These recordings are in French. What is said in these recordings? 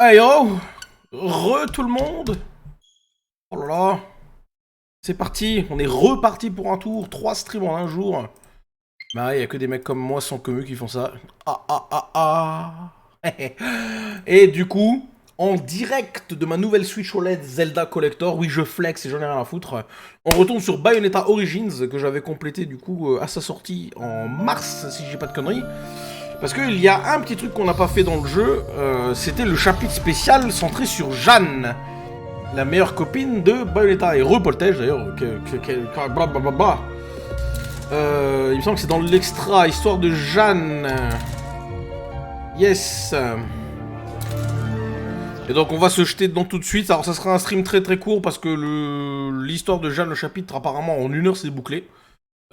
Hey yo! Tout le monde! Oh là là! C'est parti! On est reparti pour un tour! 3 streams en un jour! Bah ouais, y'a que des mecs comme moi sans commu qui font ça. Ah ah ah ah! Et du coup, en direct de ma nouvelle Switch OLED Zelda Collector, oui je flex et j'en ai rien à foutre, on retourne sur Bayonetta Origins que j'avais complété du coup à sa sortie en mars si j'ai pas de conneries. Parce qu'il y a un petit truc qu'on n'a pas fait dans le jeu, c'était le chapitre spécial centré sur Jeanne, la meilleure copine de Bayonetta, et Repoltège d'ailleurs, blablabla. Il me semble que c'est dans l'extra, histoire de Jeanne. Yes. Et donc on va se jeter dedans tout de suite. Alors ça sera un stream très très court parce que l'histoire de Jeanne, le chapitre, apparemment en 1 heure c'est bouclé.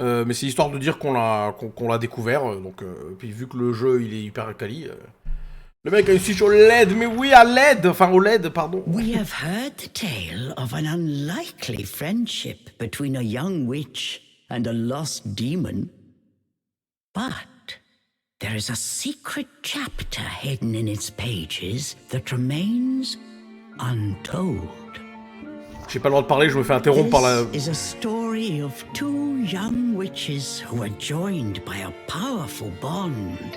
Mais c'est histoire de dire qu'on l'a découvert. Donc, puis vu que le jeu il est hyper quali, le mec a une Switch OLED, mais oui à LED, enfin OLED pardon. We have heard the tale of an unlikely friendship between a young witch and a lost demon. But there is a secret chapter hidden in its pages that remains untold. J'ai pas le droit de parler, je me fais interrompre par la... This is a story of two young witches who are joined by a powerful bond.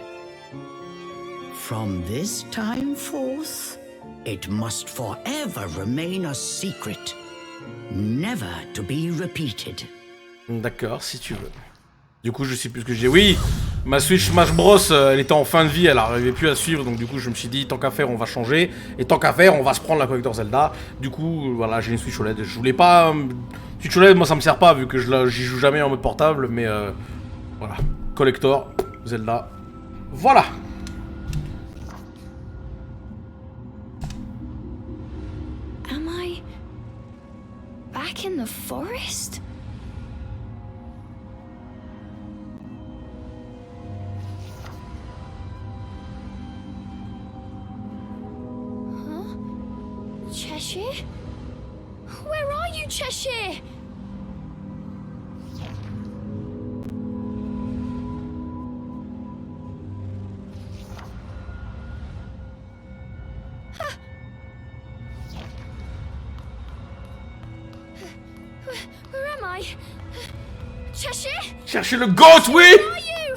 From this time forth, it must forever remain a secret, never to be repeated. D'accord, si tu veux. Du coup, je sais plus ce que j'ai. Oui, ma Switch Smash Bros, elle était en fin de vie, elle arrivait plus à suivre, donc du coup, je me suis dit, tant qu'à faire, on va changer. Et tant qu'à faire, on va se prendre la collector Zelda. Du coup, voilà, j'ai une Switch OLED. Je voulais pas... Switch OLED, moi, ça me sert pas, vu que j'y joue jamais en mode portable, mais voilà. Collector, Zelda. Voilà. Am I back in the forest? Cheshire? Where are you, Cheshire? Where am I? Cheshire? Cherchez le goat, oui. Where are you?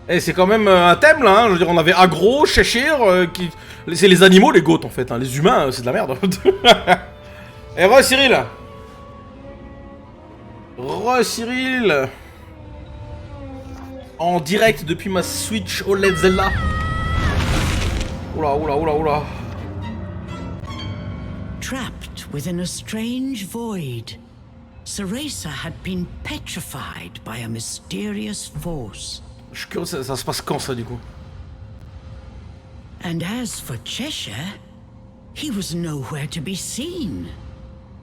Eh, c'est quand même un thème, là, hein. Je veux dire, on avait Agro, Cheshire, qui... C'est les animaux, les goats, en fait, hein. Les humains, c'est de la merde. Eh, Cyril. Cyril. En direct depuis ma Switch OLED Zelda. Oula, oula, oula, oula. Trapped within a strange void, Ceresa had been petrified by a mysterious force. Je suis curieux, ça se passe quand, ça, du coup? And as for Cheshire, he was nowhere to be seen.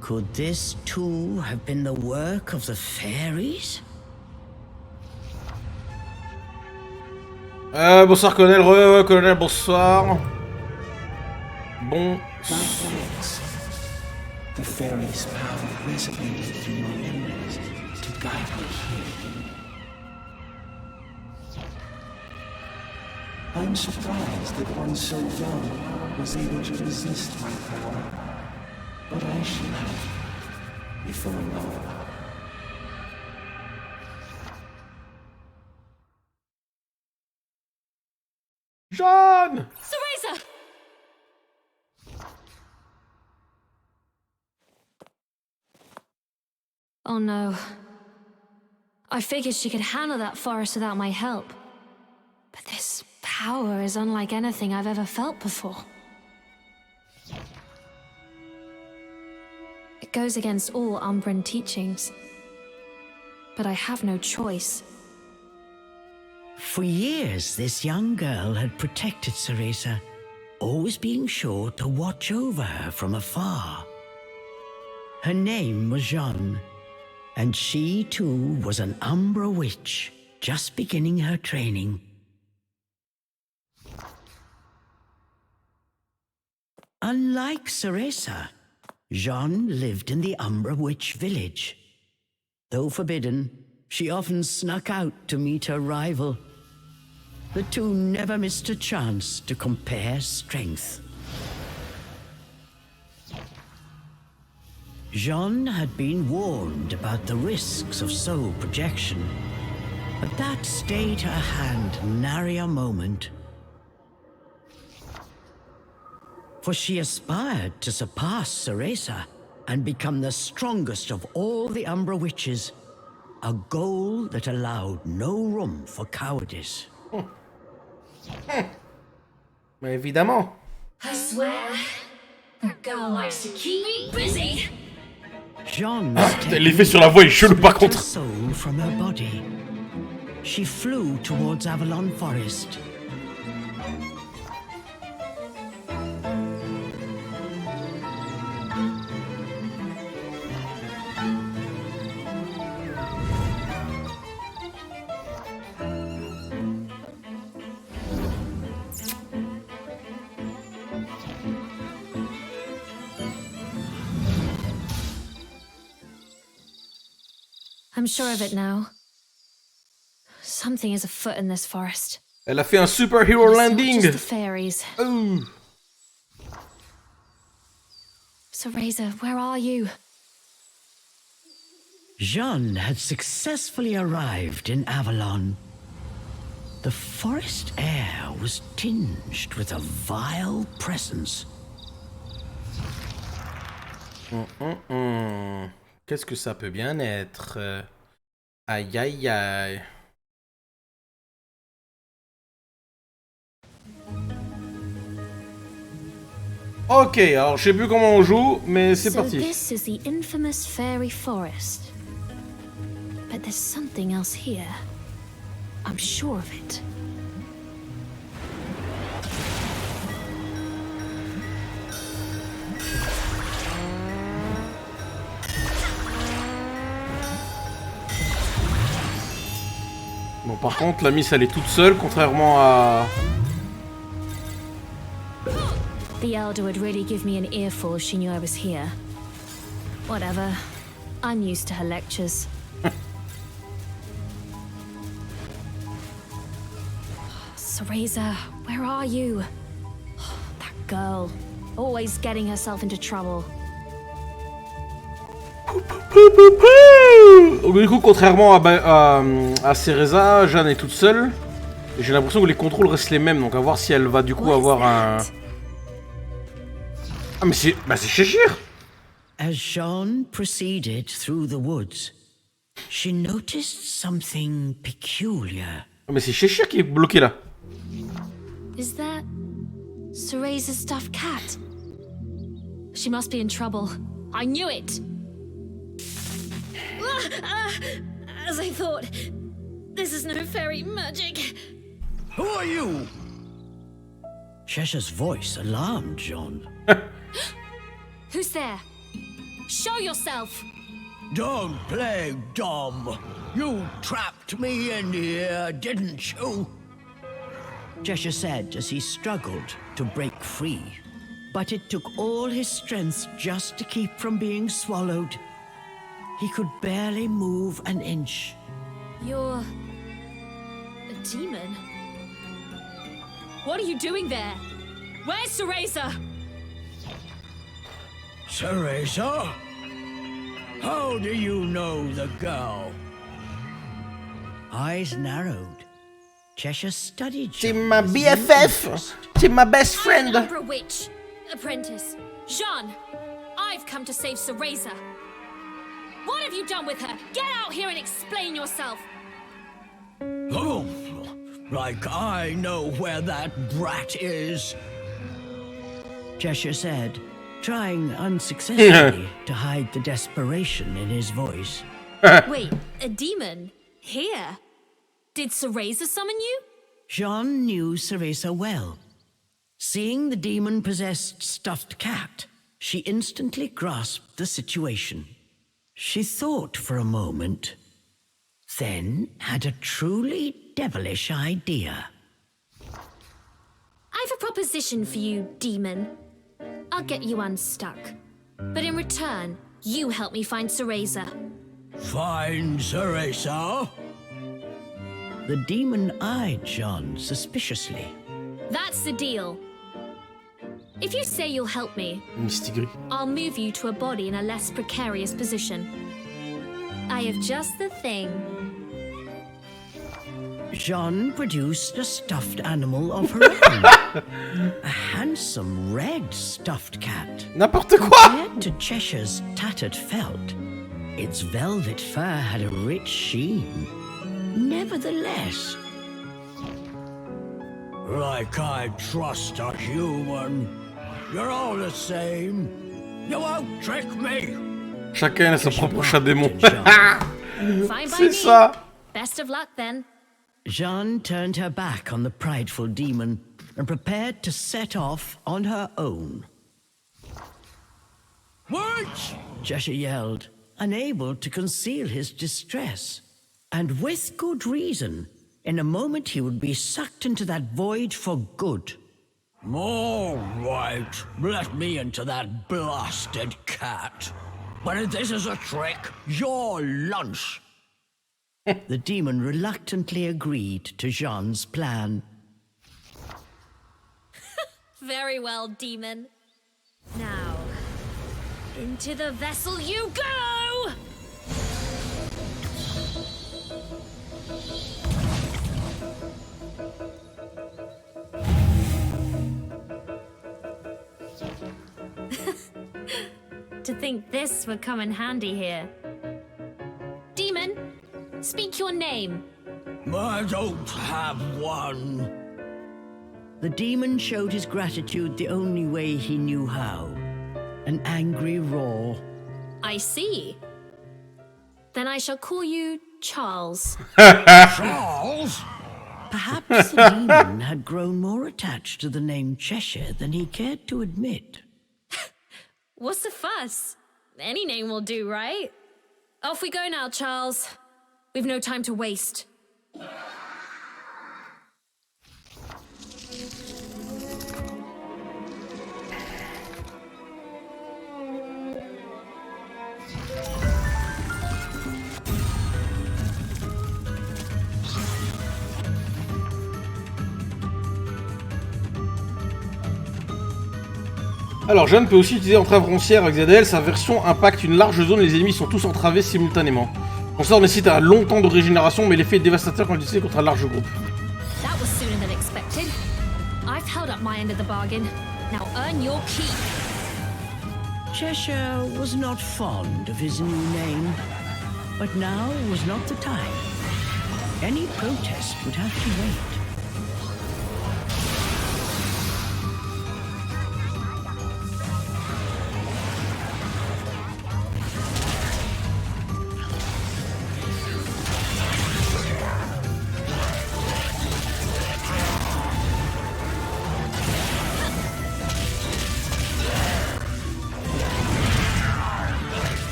Could this too have been the work of the fairies? Bonsoir, colonel. Colonel, bonsoir. Bon. The fairies' power resonated through your memories to guide me here. I'm surprised that one so young was able to resist my power, but I should have before long. Jeanne! Ceresa! Oh no. I figured she could handle that forest without my help. But this power is unlike anything I've ever felt before. It goes against all Umbran teachings. But I have no choice. For years, this young girl had protected Ceresa, always being sure to watch over her from afar. Her name was Jeanne, and she too was an Umbra witch, just beginning her training. Unlike Ceresa, Jeanne lived in the Umbra Witch village. Though forbidden, she often snuck out to meet her rival. the two never missed a chance to compare strength. Jeanne had been warned about the risks of soul projection, but that stayed her hand nary a moment. For she aspired to surpass Cereza and become the strongest of all the Umbra witches, a goal that allowed no room for cowardice. Mais évidemment. I swear, that girl likes to keep me busy. Jeanne L'effet sur la voix est chelou par contre. soul from her body. She flew towards Avalon Forest. I'm sure of it now. Something is afoot in this forest. Elle a fait un superhero It's not landing. just the fairies. Ouh. Cereza, where are you? Jeanne had successfully arrived in Avalon. The forest air was tinged with a vile presence. Qu'est-ce que ça peut bien être? Aïe aïe aïe. Ok, alors je sais plus comment on joue, mais c'est So parti. this is the infamous fairy forest. But there's something else here. I'm sure of it. Bon, par contre, la miss elle est toute seule, contrairement à... The Elder would really give me an earful if she knew I was here. Whatever. I'm used to her lectures. Cereza, where are you? That girl. Always getting herself into trouble. Du coup, contrairement à Cereza, Jeanne est toute seule. Et j'ai l'impression que les contrôles restent les mêmes, donc à voir si elle va du coup What is avoir un... that? Ah mais c'est... Bah c'est Cheshire. As Jeanne proceeded through the woods, she noticed something peculiar. Ah mais c'est Cheshire qui est bloqué là. Is that Cereza's stuffed cat? She must be in trouble. I knew it! As I thought, this is no fairy magic. Who are you? Cheshire's voice alarmed Jeanne. Who's there? Show yourself! Don't play dumb. You trapped me in here, didn't you? Cheshire said as he struggled to break free. But it took all his strength just to keep from being swallowed. He could barely move an inch. You're... a demon? What are you doing there? Where's Cereza? Cereza? How do you know the girl? Eyes narrowed. Cheshire studied. C'est ma BFF. C'est ma best I'm an friend. Umbra witch. Apprentice. Jeanne, I've come to save Cereza. What have you done with her? Get out here and explain yourself. Oh, like I know where that brat is. Cheshire said, trying unsuccessfully to hide the desperation in his voice. Wait, a demon? Here? Did Cereza summon you? Jeanne knew Cereza well. Seeing the demon-possessed stuffed cat, she instantly grasped the situation. She thought for a moment, then had a truly devilish idea. I've a proposition for you, demon. I'll get you unstuck. But in return, you help me find Cereza. Find Cereza? The demon eyed Jeanne suspiciously. That's the deal. If you say you'll help me, Mistigris. I'll move you to a body in a less precarious position. I have just the thing. Jeanne produced a stuffed animal of her own. A handsome red stuffed cat. N'importe quoi! Compared to Cheshire's tattered felt, its velvet fur had a rich sheen. Nevertheless, I can't trust a human. You're all the same. You won't trick me. Chacun a son propre chat démon. Fine by C'est me. ça! Best of luck then. Jeanne turned her back on the prideful demon and prepared to set off on her own. Wait! Cheshire yelled, unable to conceal his distress. And with good reason. In a moment he would be sucked into that void for good. All right, let me into that blasted cat. But if this is a trick, your lunch. The demon reluctantly agreed to Jeanne's plan. Very well, demon. Now, into the vessel you go! To think this would come in handy here. Demon, speak your name. I don't have one. The demon showed his gratitude the only way he knew how. An angry roar. I see. Then I shall call you Charles. Charles? Perhaps the demon had grown more attached to the name Cheshire than he cared to admit. What's the fuss? Any name will do, right? Off we go now, Charles. We've no time to waste. Alors, Jeanne peut aussi utiliser entrave roncière avec ZL. Sa version impacte une large zone, les ennemis sont tous entravés simultanément. Son sort nécessite un long temps de régénération, mais l'effet est dévastateur quand utilisé contre un large groupe. That was sooner than expected. I've held up my end of the bargain. Now earn your keep. Cheshire was not fond of his new name, but now was not the time. Any protest would have to wait.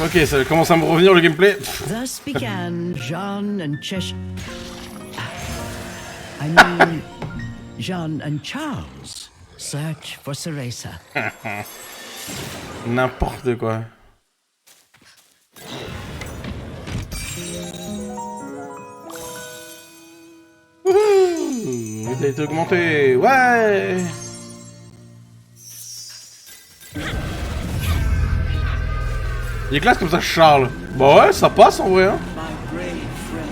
Ok, ça commence à me revenir le gameplay. Thus began Jeanne and Cheshire. I mean, Jeanne and Charles' search for Ceresa. N'importe quoi. Wouhou! Vitalité augmentée, ouais! Il est classe comme ça, Charles. Bah ouais, ça passe en vrai. Hein. My brave friend,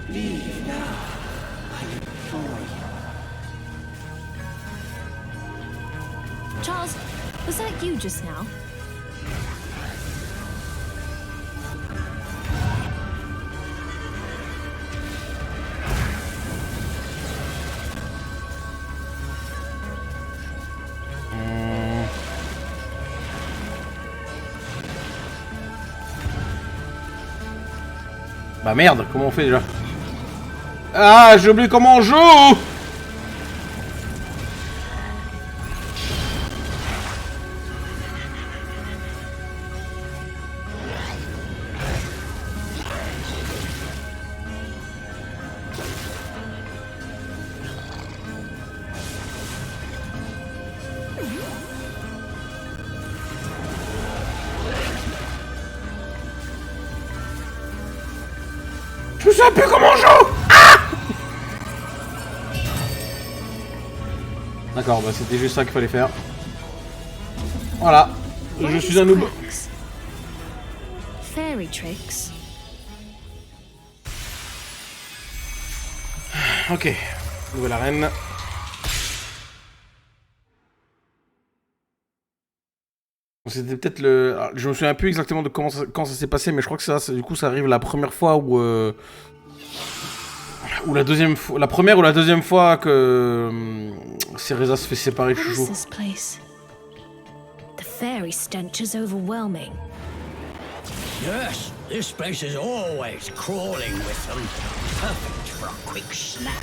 leave now. I implore you. Charles, was that you just now? Bah merde, comment on fait déjà? Ah, j'ai oublié comment on joue! sais plus comment on joue. D'accord, bah c'était juste ça qu'il fallait faire. Voilà. Je suis un noob. Fairy tricks. Ok. Nouvelle arène. C'était peut-être le... Alors, je me souviens plus exactement de comment quand ça s'est passé, mais je crois que ça, du coup, ça arrive la première fois où... Ou la deuxième fois... La première ou la deuxième fois que... Cereza se fait séparer de What is Chouchou. this place? The fairy stench is overwhelming. Yes, this place is always crawling with them. Perfect for a quick snack.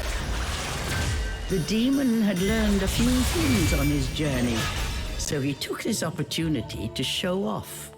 The demon had learned a few things on his journey, so he took this opportunity to show off.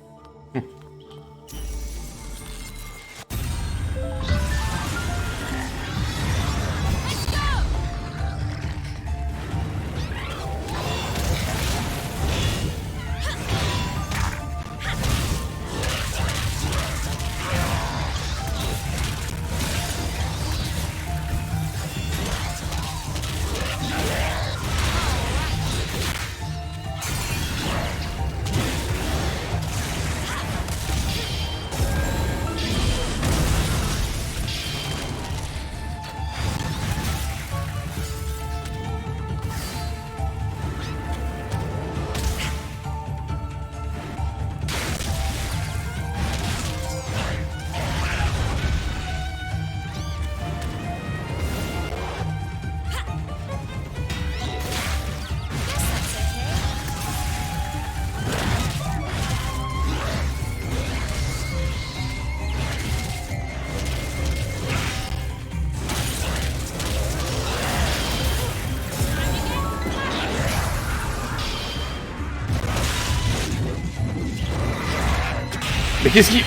Mais qu'est-ce qui...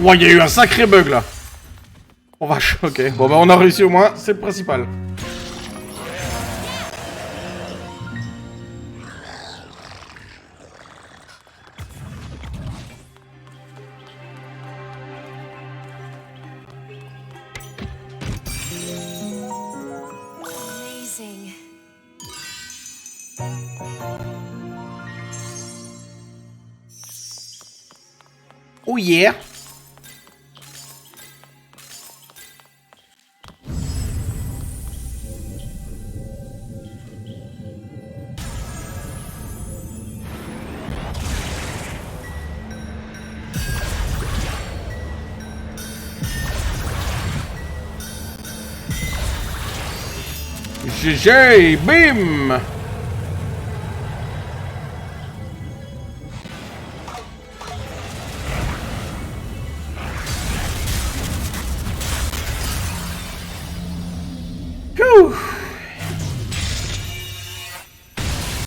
Ouah, il y a eu un sacré bug là. Oh vache, ok. Bon bah on a réussi au moins, c'est le principal. Amazing. Oh yeah. GG, bim.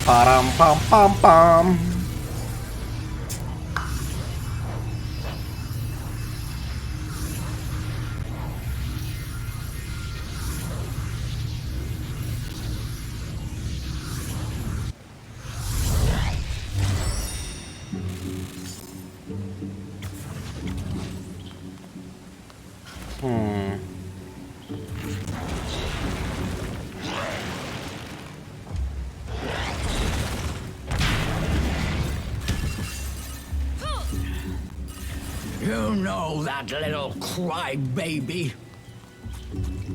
Param pam pam pam. You know that little crybaby?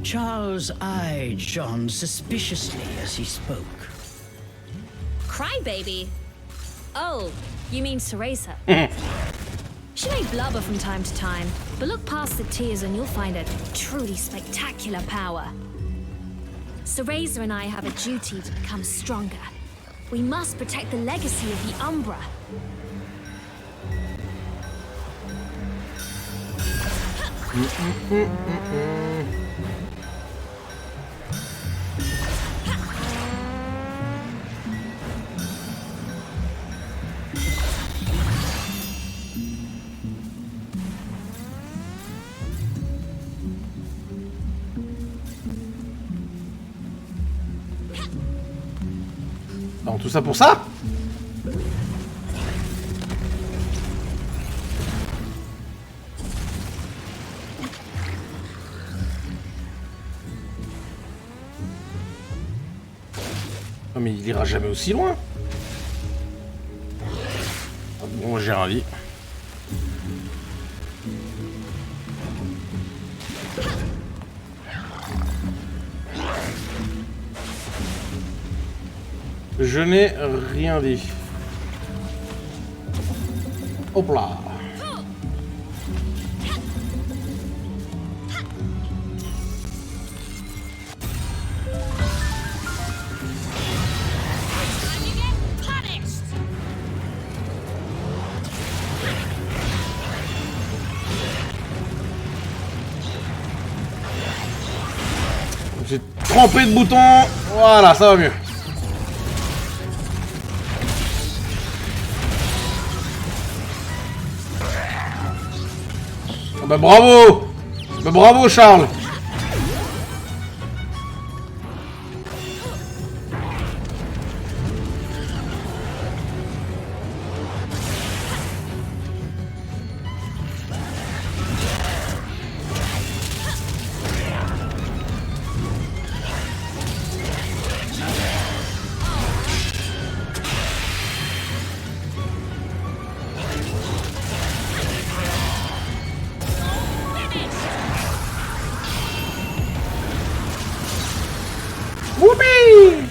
Charles eyed Jeanne suspiciously as he spoke. Crybaby? Oh, you mean Cereza. She may blubber from time to time, but look past the tears and you'll find a truly spectacular power. Cereza and I have a duty to become stronger. We must protect the legacy of the Umbra. Non, tout ça pour ça? mais il ira jamais aussi loin. Bon, j'ai rien dit. Je n'ai rien dit. Hop là. J'ai trempé de boutons. Voilà, ça va mieux. Oh bah bravo. Bah bravo Charles. Whoopee!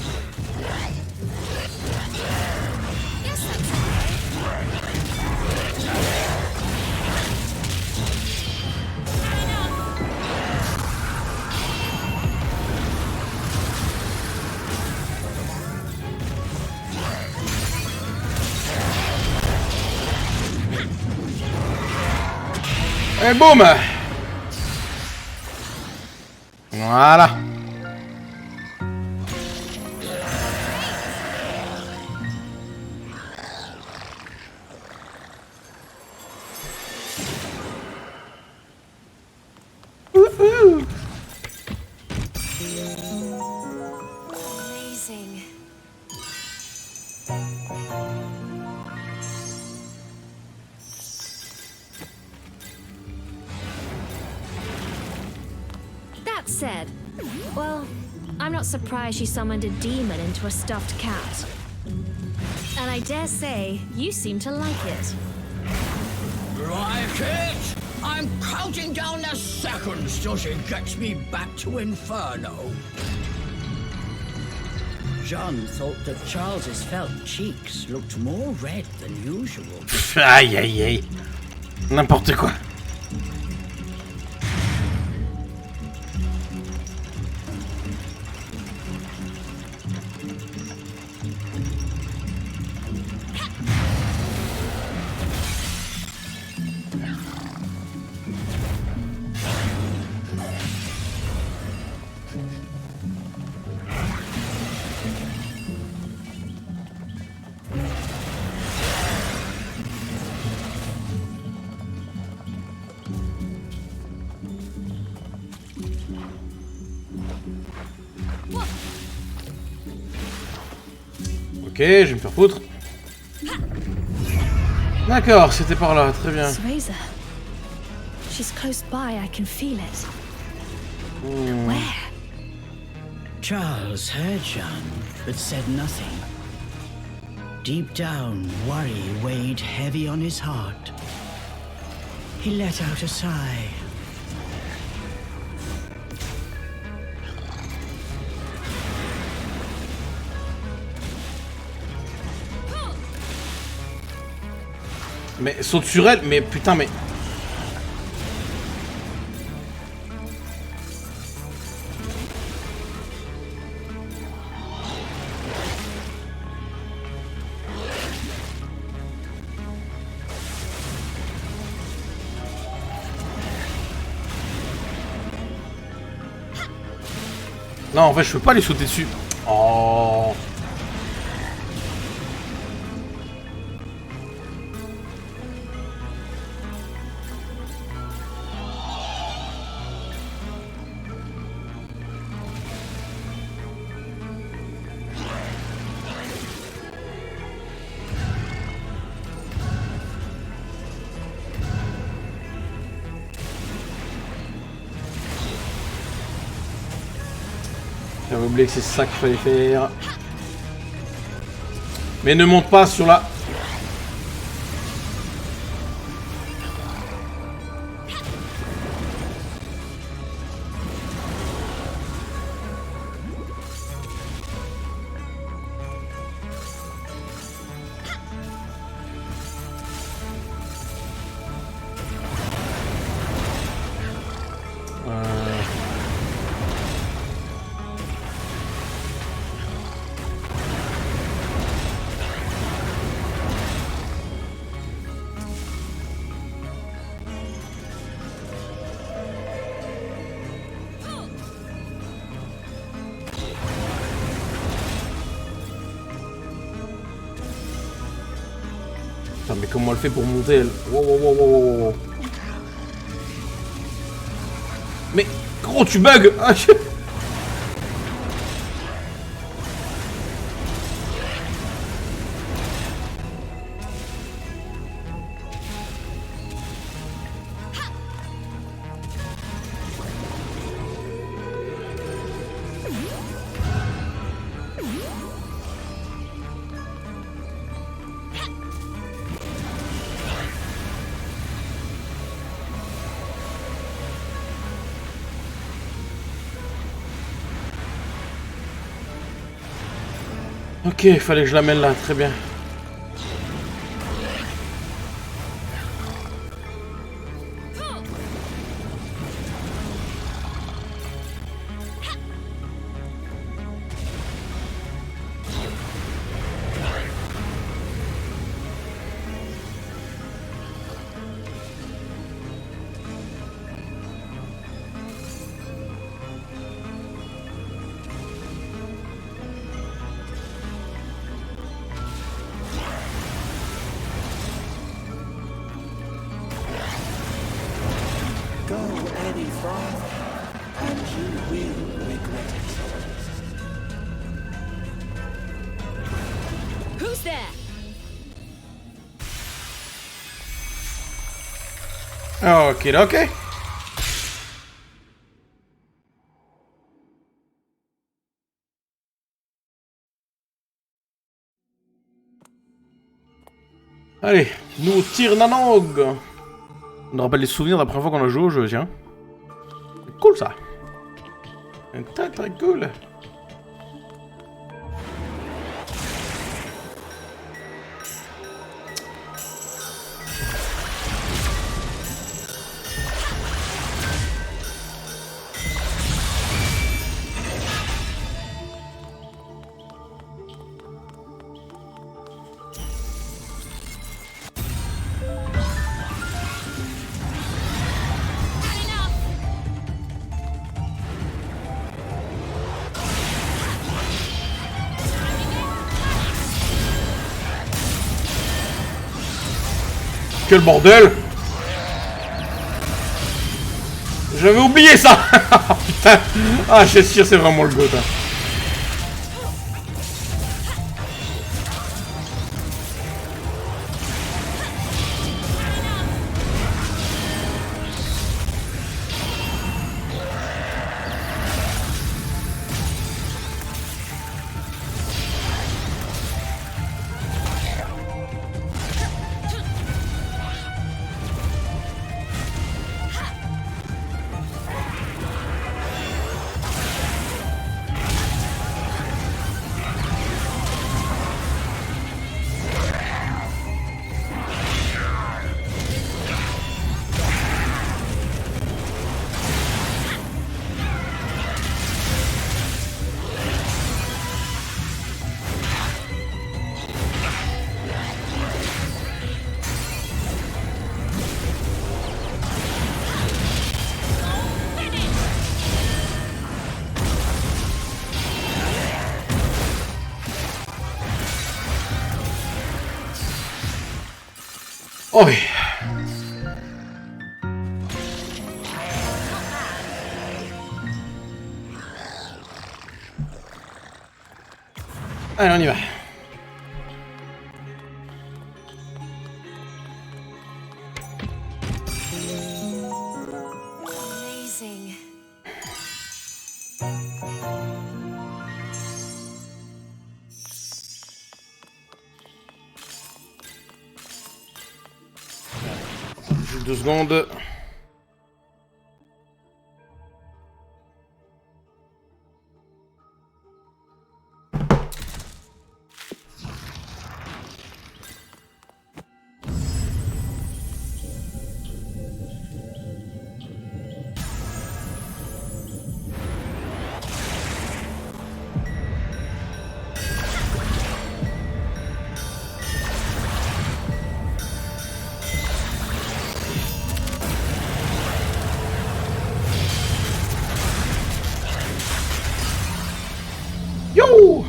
Et boum! Voilà. Amazing. That said, well, I'm not surprised she summoned a demon into a stuffed cat. And I dare say, you seem to like it. Like it? I'm counting down the seconds till she gets me back to Inferno. Jeanne thought that Charles's felt cheeks looked more red than usual. Aïe aïe aïe. N'importe quoi. Ok, je vais me faire foutre. D'accord, c'était par là, très bien. Razor. She's close by, I can feel it. Where? Charles heard Jeanne, but said nothing. Deep down, worry weighed heavy on his heart. He let out a sigh. Mais saute sur elle, mais putain, mais... Non, en fait, je peux pas les sauter dessus. Oh. J'avais oublié que c'est ça qu'il fallait faire. Mais ne monte pas sur la... Putain, mais comment elle fait pour monter, elle? Wow, wow, wow, wow, wow, wow. Mais gros, tu bugs. Ah, Ok, il fallait que je l'amène là, très bien. Go any farther, and you will regret it. Who's there? Ok, ok. Allez, nous tire Nanog. On nous rappelle les souvenirs de la première fois qu'on a joué au jeu, tiens. C'est cool ça. C'est très très cool. Quel bordel! J'avais oublié ça! Putain! Ah, je suis sûr, c'est vraiment le goût, hein. Oh oui. Allez, on y va. Amazing. Juste 2 secondes. Yo!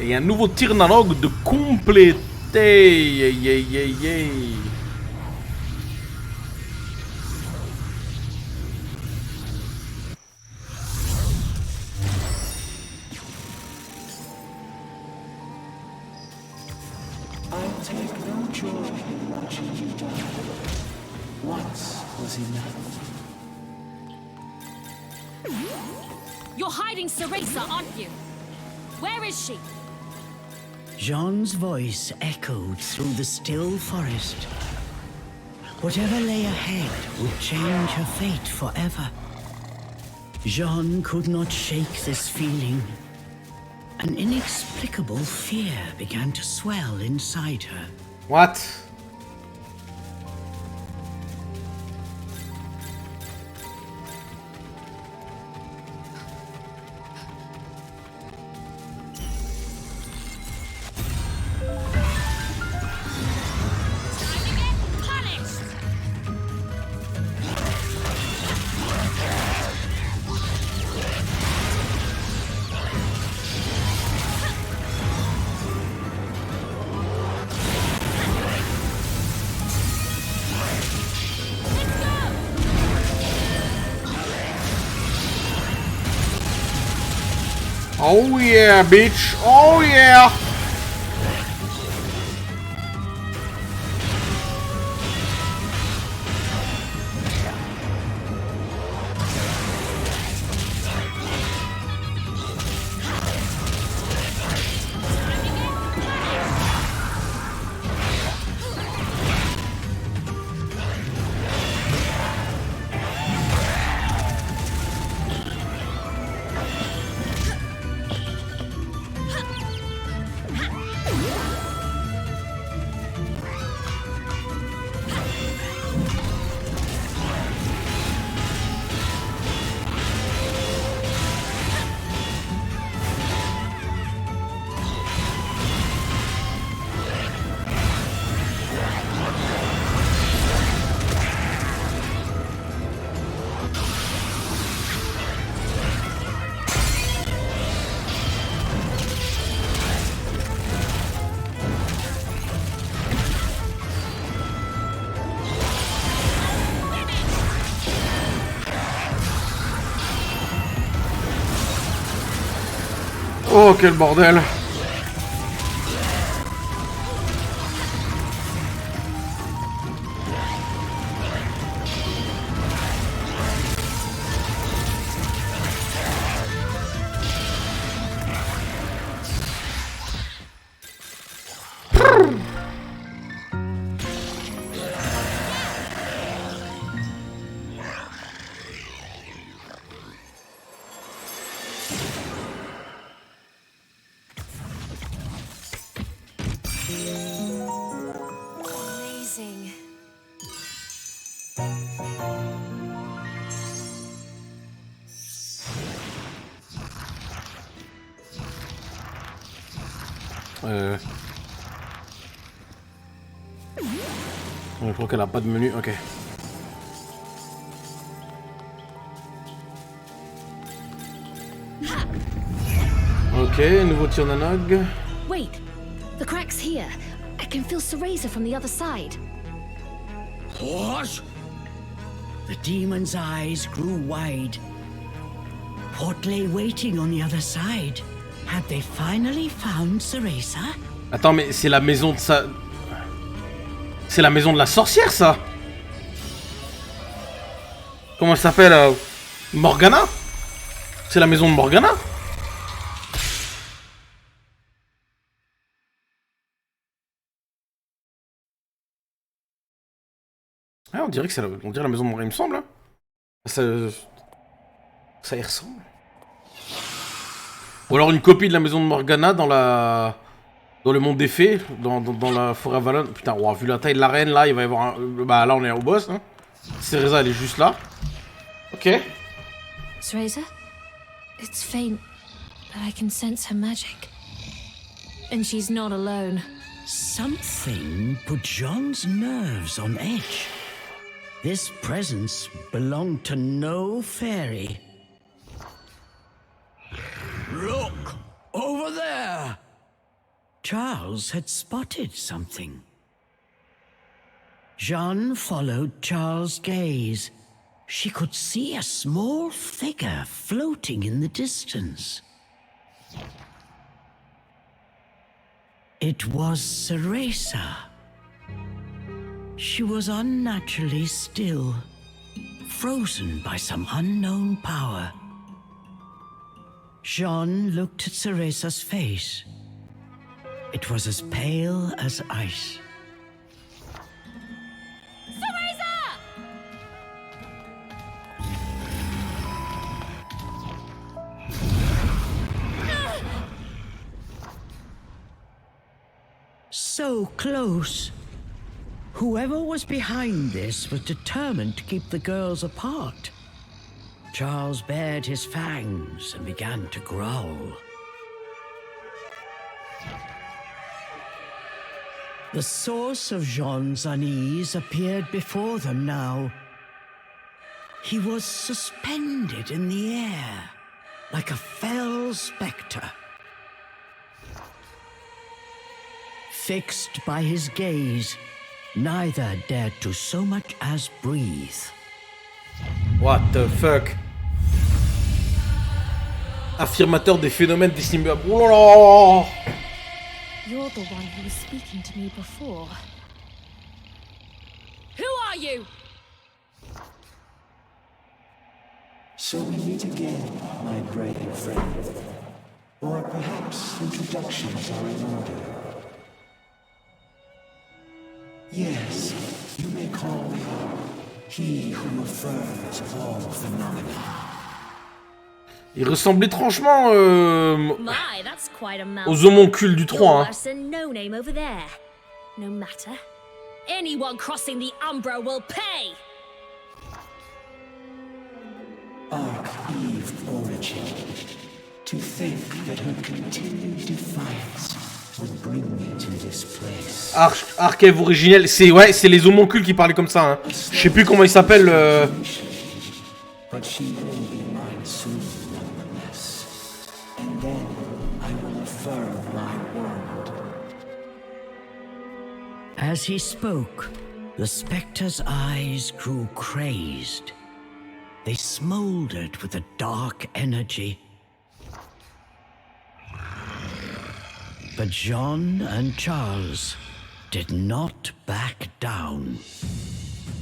Et un nouveau tir analogue de compléter. Yeah. I take no joy in watching you die. Once was enough. You're hiding Ceresa, aren't you? Where is she? Jeanne's voice echoed through the still forest. Whatever lay ahead would change her fate forever. Jeanne could not shake this feeling. An inexplicable fear began to swell inside her. What? Oh yeah, bitch! Oh yeah! Oh, quel bordel! Amazing. Je crois qu'elle a pas de menu, ok. Ok, nouveau tir nanog. Wait, the crack's here. I can feel Ceresa from the other side. What? The demon's eyes grew wide. What lay waiting on the other side? Had they finally found Ceresa? Attends, mais c'est la maison de sa... C'est la maison de la sorcière, ça? Comment elle s'appelle Morgana? C'est la maison de Morgana? Ouais, on dirait que c'est la maison de Moira, il me semble. Hein. Ça y ressemble. Ou alors une copie de la maison de Morgana dans le monde des fées, dans la forêt Avalon. Putain, wow, vu la taille de l'arène, là, il va y avoir un... Bah là, on est au boss. Hein. Cereza, elle est juste là. Ok. Cereza? It's faint, but I can sense her magic. And she's not alone. Something put Jeanne's nerves on edge. This presence belonged to no fairy. Look! Over there! Charles had spotted something. Jeanne followed Charles' gaze. She could see a small figure floating in the distance. It was Cereza. She was unnaturally still, frozen by some unknown power. Jeanne looked at Cereza's face. It was as pale as ice. Cereza! So close. Whoever was behind this was determined to keep the girls apart. Charles bared his fangs and began to growl. The source of Jeanne's unease appeared before them now. He was suspended in the air, like a fell spectre. Fixed by his gaze, neither dared to so much as breathe. What the fuck? Affirmateur des phénomènes dissimulés. Oh là là! You're the one who was speaking to me before. Who are you? So we meet again, my brave friend. Or perhaps introductions are in order. Yes, you may call me he who affirms all phenomena. Il ressemble étrangement My, that's quite a mouthful. aux homoncules du 3. Hein. Worse than no name over there. No matter. Anyone crossing the Umbra will pay. Arc-Eve origin. To think that her continued defiance would bring me to this place. Arc-Eve originel, c'est les homoncules qui parlaient comme ça. Hein. Je sais plus comment ils s'appellent. But she will be mine soon, nonetheless. And then I will affirm my word. As he spoke, the spectre's eyes grew crazed. They smoldered with a dark energy. But Jeanne and Charles did not back down.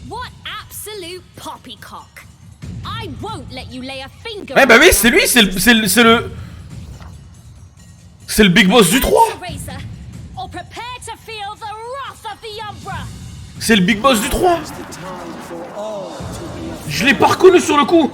What absolute poppycock. I won't let you lay a finger. Eh bah oui, c'est lui, c'est le big boss du 3. Or prepare to feel the wrath of the Umbra. C'est le big boss du 3. Je l'ai pas reconnu sur le coup.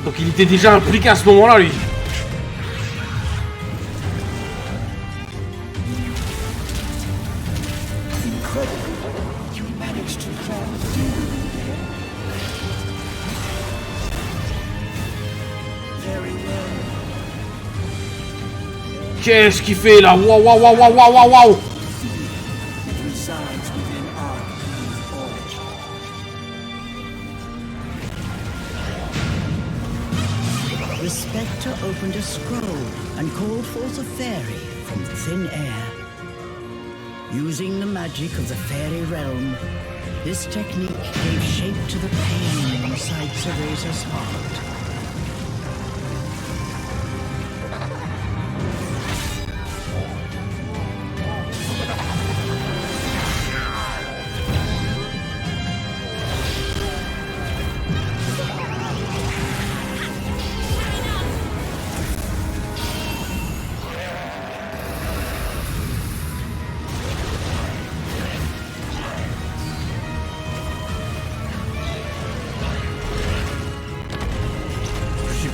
Donc il était déjà impliqué à ce moment-là, lui. Qu'est-ce qu'il fait là? Waouh, waouh, waouh, waouh, waouh, waouh. The spectre opened a scroll and called forth a fairy from thin air. Using the magic of the fairy realm, This technique gave shape to the pain inside Ceresa's heart.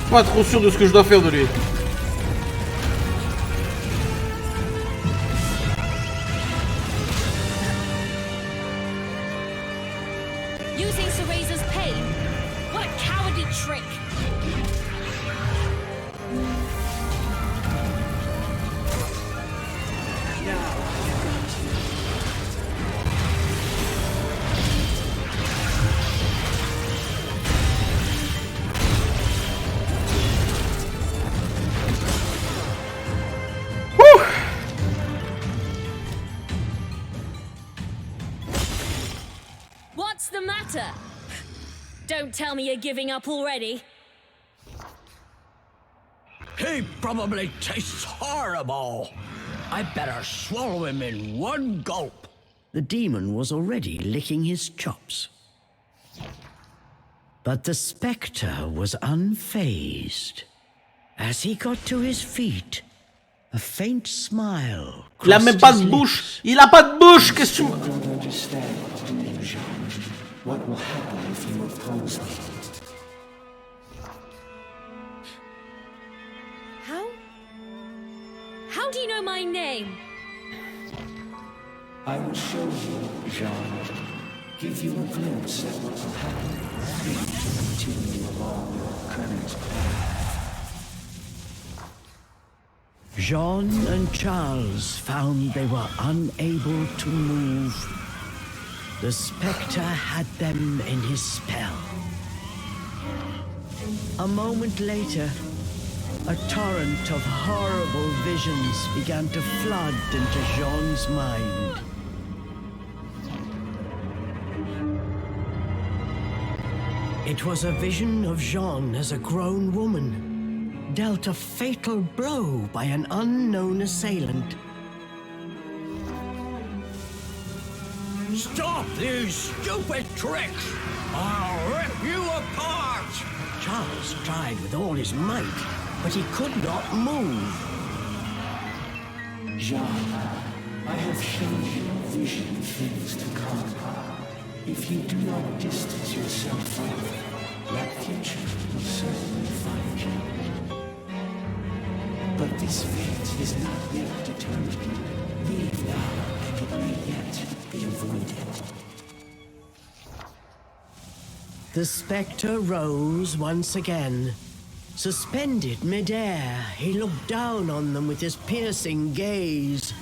Pas trop sûr de ce que je dois faire de lui. Using Ceresa's pain? What a cowardly trick! What's the matter? Don't tell me you're giving up already. He probably tastes horrible. I better swallow him in one gulp. The demon was already licking his chops. But the spectre was unfazed. As he got to his feet, a faint smile Il a même pas de bouche. Il a pas de bouche. Qu'est-ce que tu... I don't understand, do you, Jeanne? What will happen if you oppose me? How do you know my name? I will show you, Jeanne. Give you a glimpse at what will happen if you continue along your current path. Jeanne and Charles found they were unable to move. The spectre had them in his spell. A moment later, a torrent of horrible visions began to flood into Jeanne's mind. It was a vision of Jeanne as a grown woman, dealt a fatal blow by an unknown assailant. Stop these stupid tricks! I'll rip you apart! Charles tried with all his might, but he could not move. Jeanne, I have shown you a vision of things to come. If you do not distance yourself from it, that future will certainly find you. But this fate is not yet determined. Leave now, and it may yet be avoided. The spectre rose once again. Suspended mid-air, he looked down on them with his piercing gaze.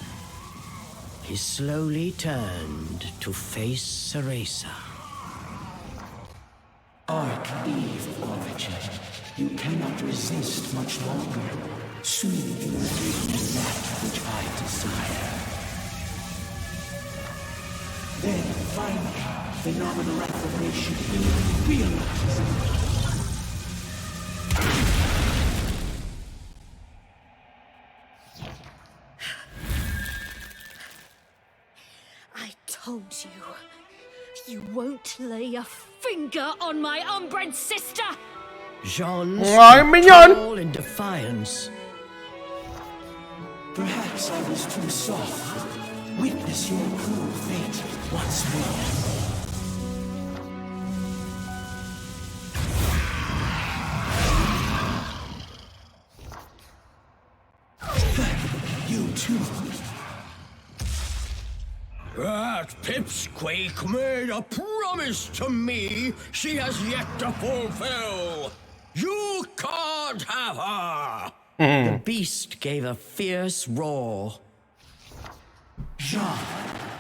He slowly turned to face Ceresa. Art Eve origin. You cannot resist much longer. Soon you will give me that which I desire. Then, finally, phenomenal affirmation will be realized. I told you. You won't lay a finger on my unbred sister! Jeanne Ouais, mignonne. all in defiance. Perhaps I was too soft. Witness your cruel fate once more. You too. That pipsqueak made a promise to me she has yet to fulfill. You can't have her. The beast gave a fierce roar. Jeanne,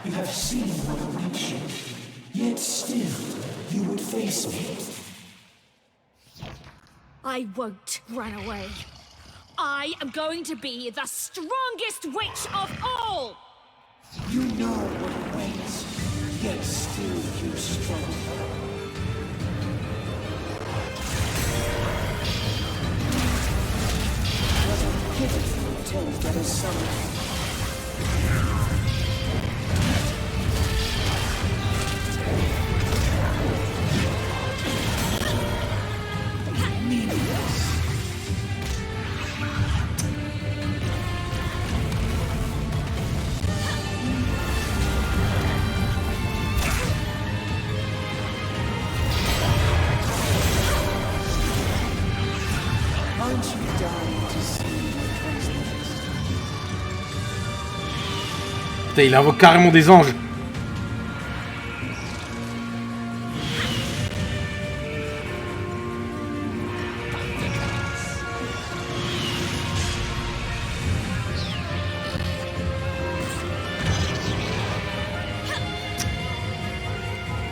you have seen what awaits you. Yet still, you would face me. I won't run away. I am going to be the strongest witch of all! You know what awaits. yet still you struggle. What a pitiful attempt at a summon. Putain, il invoque carrément des anges.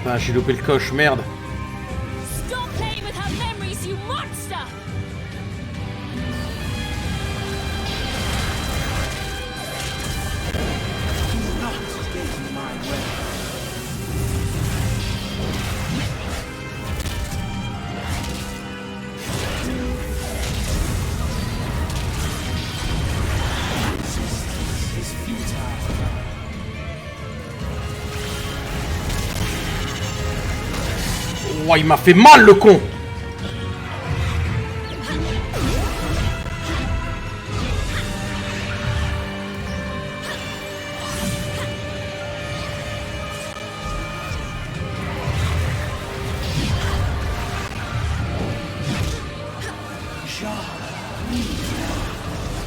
Ah, j'ai loupé le coche, merde. Stop playing with her memories, you monster! Oh, il m'a fait mal, le con. Jeanne,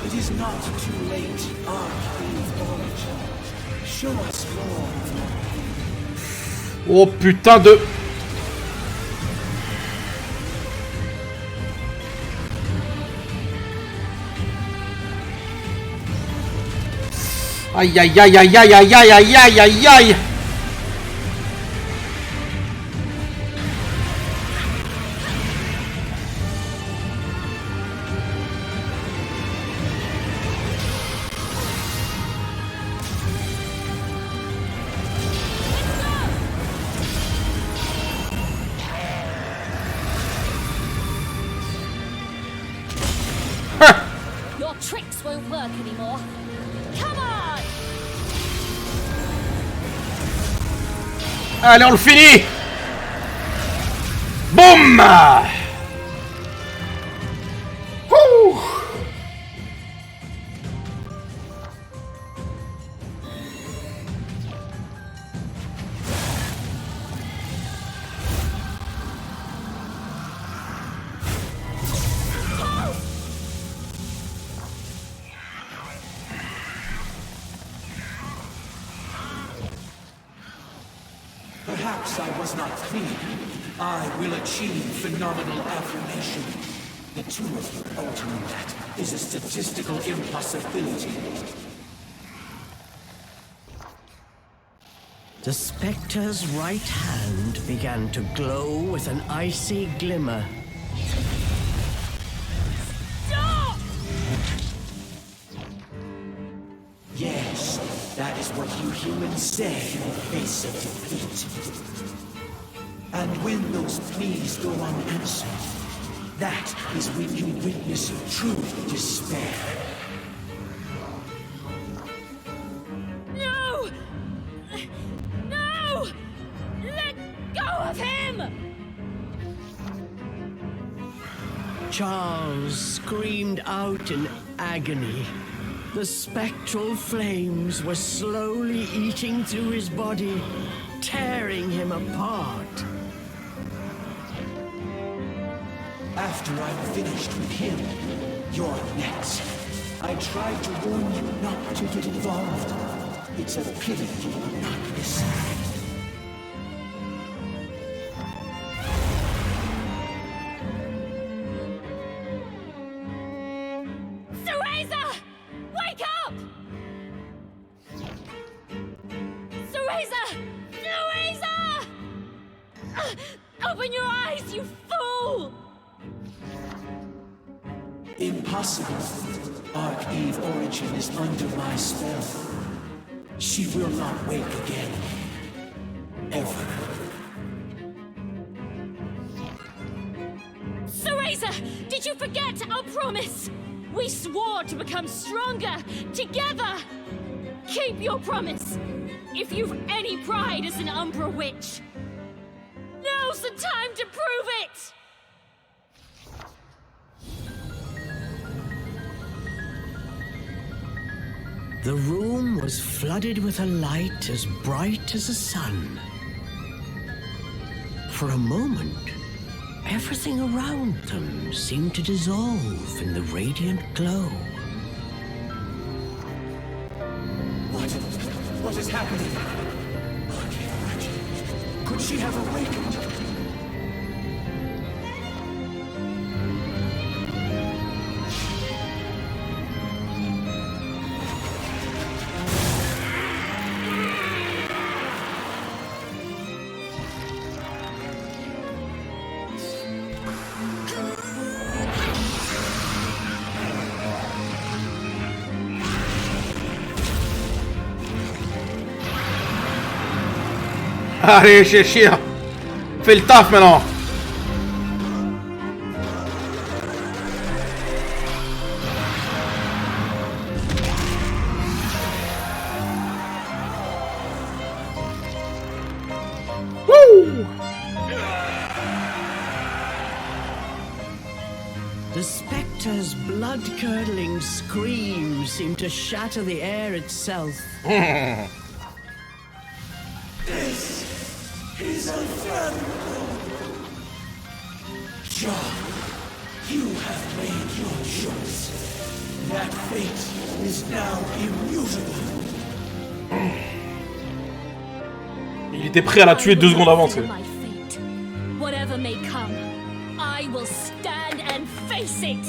it is not too late. Arcade origin. Show us more of your Oh putain de... Aïe aïe aïe aïe aïe aïe aïe aïe aïe aïe aïe. Your tricks won't work anymore. Come on! Allez, on le finit. Boum. Ouh. Perhaps I was not clear. I will achieve phenomenal affirmation. The two of you altering that is a statistical impossibility. The spectre's right hand began to glow with an icy glimmer. Stop! Yes, that is what you humans say in the face of defeat. And when those pleas go unanswered, that is when you witness true despair. No! No! Let go of him! Charles screamed out in agony. The spectral flames were slowly eating through his body, tearing him apart. After I'm finished with him, you're next. I tried to warn you not to get involved. It's a pity you will not listen. Cereza! Wake up! Cereza! Cereza! Open your eyes, you fool! Impossible. Arch-Eve Origin is under my spell. She will not wake again. ever. Cereza, did you forget our promise? We swore to become stronger together. Keep your promise. If you've any pride as an Umbra witch, now's the time to prove it. The room was flooded with a light as bright as the sun. For a moment, everything around them seemed to dissolve in the radiant glow. What is happening? I can't imagine. Could she have awakened? Allez, Cheshire, fais le taf maintenant. Woo! The spectre's blood-curdling scream seemed to shatter the air itself. This is unfathomable. Jeanne, you have made your choice. That fate is now immutable. Il était prêt à la tuer 2 secondes avant, tu sais. My fate. Whatever may come, I will stand and face it.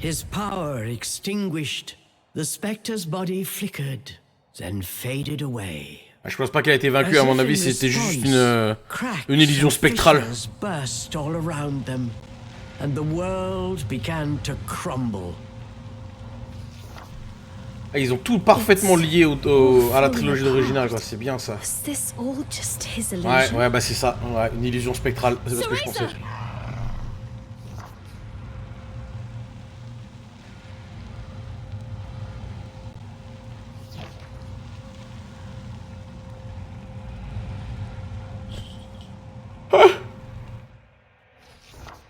His power extinguished, the spectre's body flickered, then faded away. Je pense pas qu'elle a été vaincue, à mon avis, c'était juste une illusion spectrale. Burst all around them, and the world began to crumble. Ah, ils ont tout parfaitement lié à la trilogie originale, quoi. C'est bien ça. Was this all just his illusion? Ouais, bah c'est ça. Ouais, une illusion spectrale. C'est ce que je pensais.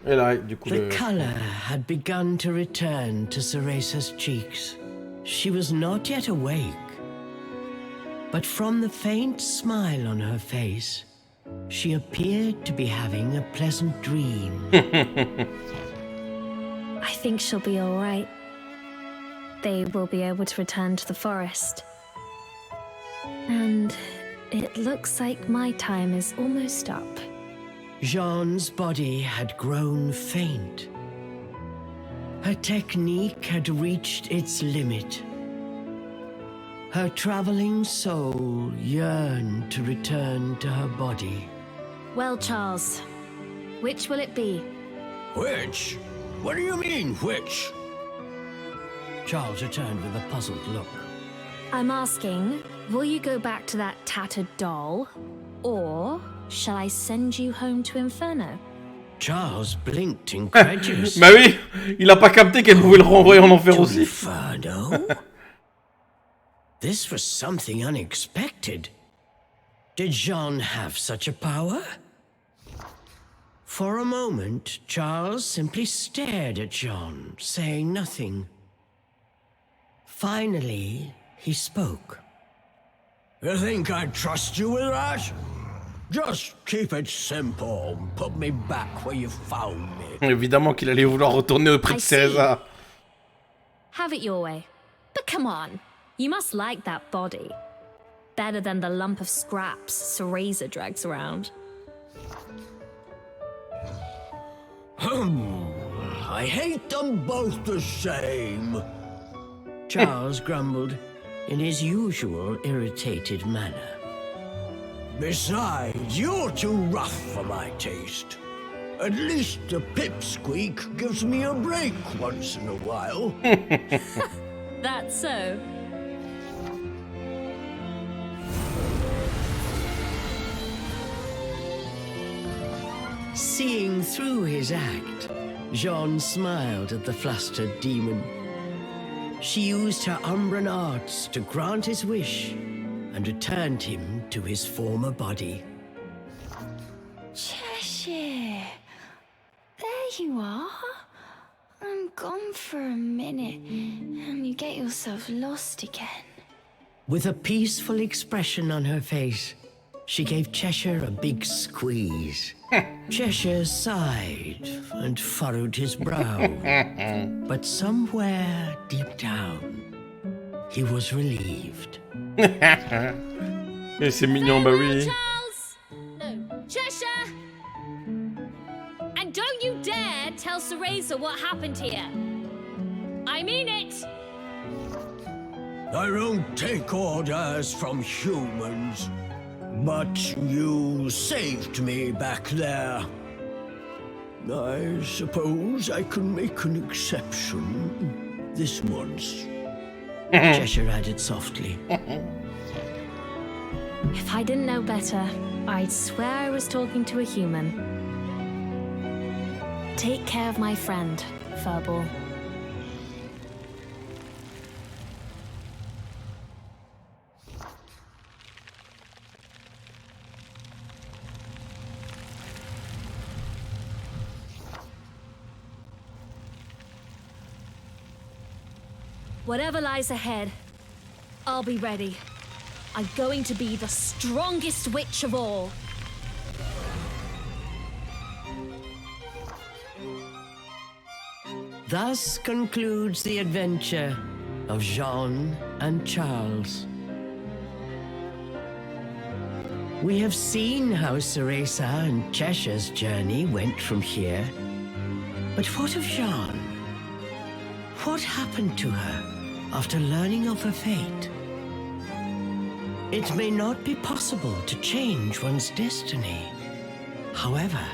Et là, du coup, The color had begun to return to Ceresa's cheeks. She was not yet awake, but from the faint smile on her face, she appeared to be having a pleasant dream. I think she'll be all right. They will be able to return to the forest. And it looks like my time is almost up. Jeanne's body had grown faint. Her technique had reached its limit. Her traveling soul yearned to return to her body. Well, Charles, which will it be? Which? What do you mean, which? Charles returned with a puzzled look. I'm asking, will you go back to that tattered doll, or shall I send you home to Inferno? Charles blinked incredulously. Bah oui, il a pas capté qu'elle pouvait le renvoyer en enfer aussi. Inferno? This was something unexpected. Did Jeanne have such a power? For a moment, Charles simply stared at Jeanne, saying nothing. Finally, he spoke. You think I'd trust you with that? Just keep it simple. Put me back where you found me. Évidemment qu'il allait vouloir retourner auprès de Cereza. Have it your way. But come on, you must like that body. Better than the lump of scraps Cereza drags around. I hate them both the same. Charles grumbled in his usual irritated manner. Besides, you're too rough for my taste. At least the pipsqueak gives me a break once in a while. That's so. Seeing through his act, Jeanne smiled at the flustered demon. She used her Umbran arts to grant his wish and returned him to his former body. Cheshire. There you are. I'm gone for a minute, and you get yourself lost again. With a peaceful expression on her face, she gave Cheshire a big squeeze. Cheshire sighed and furrowed his brow. But somewhere deep down, he was relieved. Et c'est mignon, bah oui. Charles! No, Cheshire! And don't you dare tell Cereza what happened here. I mean it! I don't take orders from humans, but you saved me back there. I suppose I can make an exception this once. Cheshire added softly. If I didn't know better, I'd swear I was talking to a human. Take care of my friend, Furball. Whatever lies ahead, I'll be ready. I'm going to be the strongest witch of all. Thus concludes the adventure of Jeanne and Charles. We have seen how Cereza and Cheshire's journey went from here. But what of Jeanne? What happened to her after learning of her fate? It may not be possible to change one's destiny. However,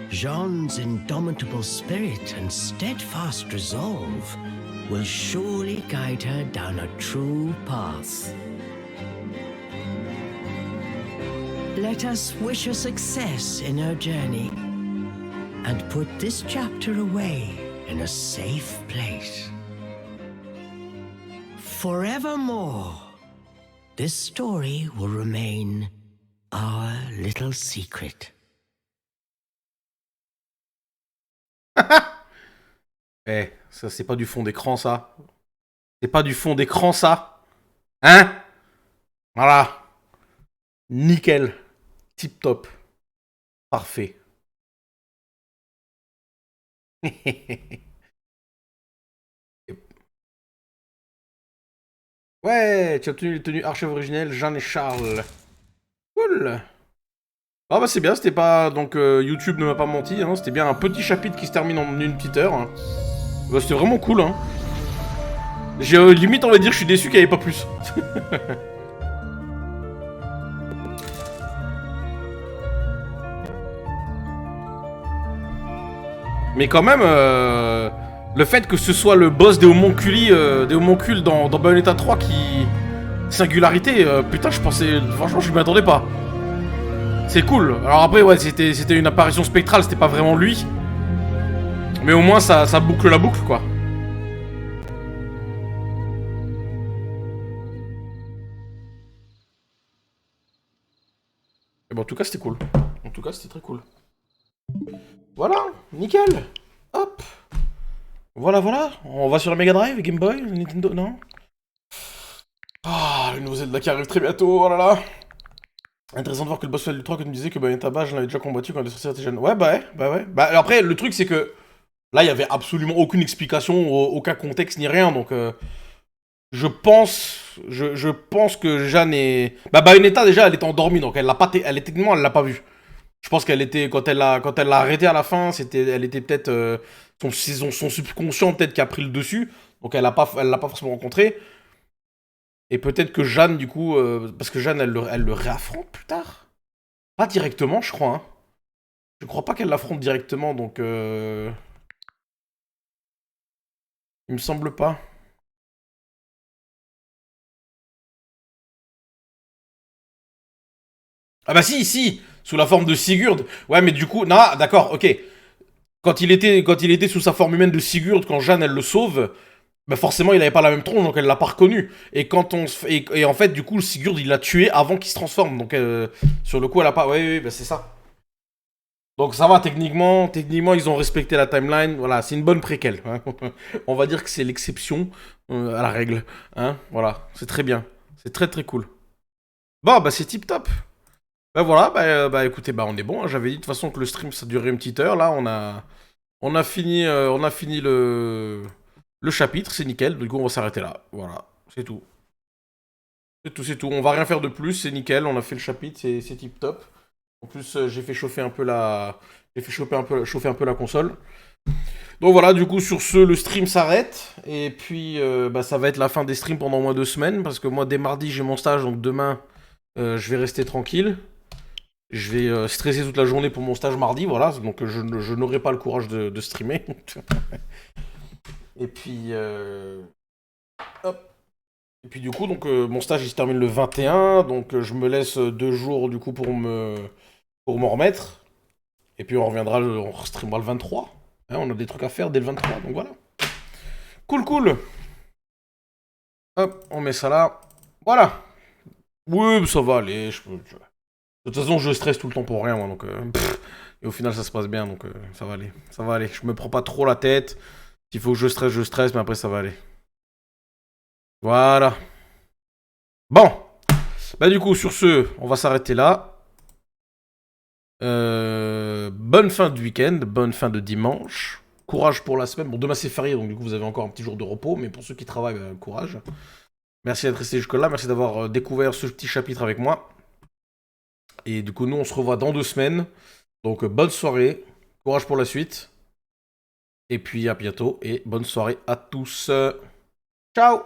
Jeanne's indomitable spirit and steadfast resolve will surely guide her down a true path. Let us wish her success in her journey and put this chapter away in a safe place. Forevermore, this story will remain our little secret. Eh, ça c'est pas du fond d'écran ça. C'est pas du fond d'écran ça. Hein? Voilà. Nickel. Tip top. Parfait. Ouais, tu as obtenu les tenues archives originelles Jeanne et Charles. Cool. Ah bah c'est bien, c'était pas... Donc YouTube ne m'a pas menti, hein, c'était bien un petit chapitre qui se termine en une petite heure. Hein. Bah, c'était vraiment cool, hein. J'ai limite envie de dire je suis déçu qu'il n'y avait pas plus. Mais quand même, le fait que ce soit le boss des homoncules dans Bayonetta 3 qui... Singularité, putain je pensais... Franchement je m'y attendais pas. C'est cool. Alors après ouais c'était une apparition spectrale, c'était pas vraiment lui. Mais au moins ça boucle la boucle quoi. Et bon en tout cas c'était cool. En tout cas c'était très cool. Voilà, nickel. Hop. Voilà. On va sur la Mega Drive, Game Boy, Nintendo, non? Ah, une nouvelle Zelda qui arrive très bientôt, oh là là. Intéressant de voir que le boss final du 3 que tu me disais que Bayonetta je l'avais déjà combattu quand elle est sortie à tes jeunes. Ouais, bah ouais. Bah après, le truc c'est que là, il y avait absolument aucune explication, aucun contexte ni rien, donc je pense que Jeanne est... Bah Bayonetta déjà, elle était endormie, donc elle l'a pas, techniquement, elle l'a pas vue. Je pense qu'elle était, quand elle l'a arrêté à la fin, elle était peut-être, son subconscient peut-être qui a pris le dessus, donc elle l'a pas forcément rencontré. Et peut-être que Jeanne, du coup... parce que Jeanne, elle le réaffronte plus tard. Pas directement, je crois. Hein. Je crois pas qu'elle l'affronte directement, donc... Il me semble pas. Ah bah si, si, sous la forme de Sigurd. Ouais, mais du coup, non, d'accord, ok. Quand il était sous sa forme humaine de Sigurd, quand Jeanne elle le sauve, bah forcément il avait pas la même tronche, donc elle l'a pas reconnu. Et quand on et en fait du coup Sigurd il l'a tué avant qu'il se transforme, donc sur le coup elle a pas. Ouais, bah c'est ça. Donc ça va techniquement ils ont respecté la timeline. Voilà, c'est une bonne préquelle. Hein. On va dire que c'est l'exception à la règle. Hein, voilà, c'est très bien, c'est très très cool. Bon bah c'est tip top. Bah voilà, bah écoutez, bah on est bon. Hein. J'avais dit de toute façon que le stream ça durait une petite heure. Là, on a fini le chapitre, c'est nickel. Du coup, on va s'arrêter là. Voilà, c'est tout. C'est tout, c'est tout. On va rien faire de plus, c'est nickel. On a fait le chapitre, c'est tip top. En plus, j'ai fait chauffer un peu chauffer un peu la console. Donc voilà, du coup, sur ce, le stream s'arrête. Et puis, bah, ça va être la fin des streams pendant au moins 2 semaines. Parce que moi, dès mardi, j'ai mon stage. Donc demain, je vais rester tranquille. Je vais stresser toute la journée pour mon stage mardi, voilà, donc je n'aurai pas le courage de streamer. Et puis, hop. Et puis du coup, donc mon stage il se termine le 21, donc je me laisse 2 jours du coup pour m'en remettre. Et puis on streamera le 23. Hein, on a des trucs à faire dès le 23, donc voilà. Cool, cool. Hop, on met ça là. Voilà. Oui, ça va aller. De toute façon, je stresse tout le temps pour rien, moi, donc... Et au final, ça se passe bien, donc ça va aller. Ça va aller. Je me prends pas trop la tête. S'il faut que je stresse, mais après, ça va aller. Voilà. Bon. Bah du coup, sur ce, on va s'arrêter là. Bonne fin de week-end, bonne fin de dimanche. Courage pour la semaine. Bon, demain, c'est férié, donc du coup, vous avez encore un petit jour de repos. Mais pour ceux qui travaillent, courage. Merci d'être resté jusque-là. Merci d'avoir découvert ce petit chapitre avec moi. Et du coup, nous, on se revoit dans 2 semaines. Donc, bonne soirée. Courage pour la suite. Et puis, à bientôt. Et bonne soirée à tous. Ciao!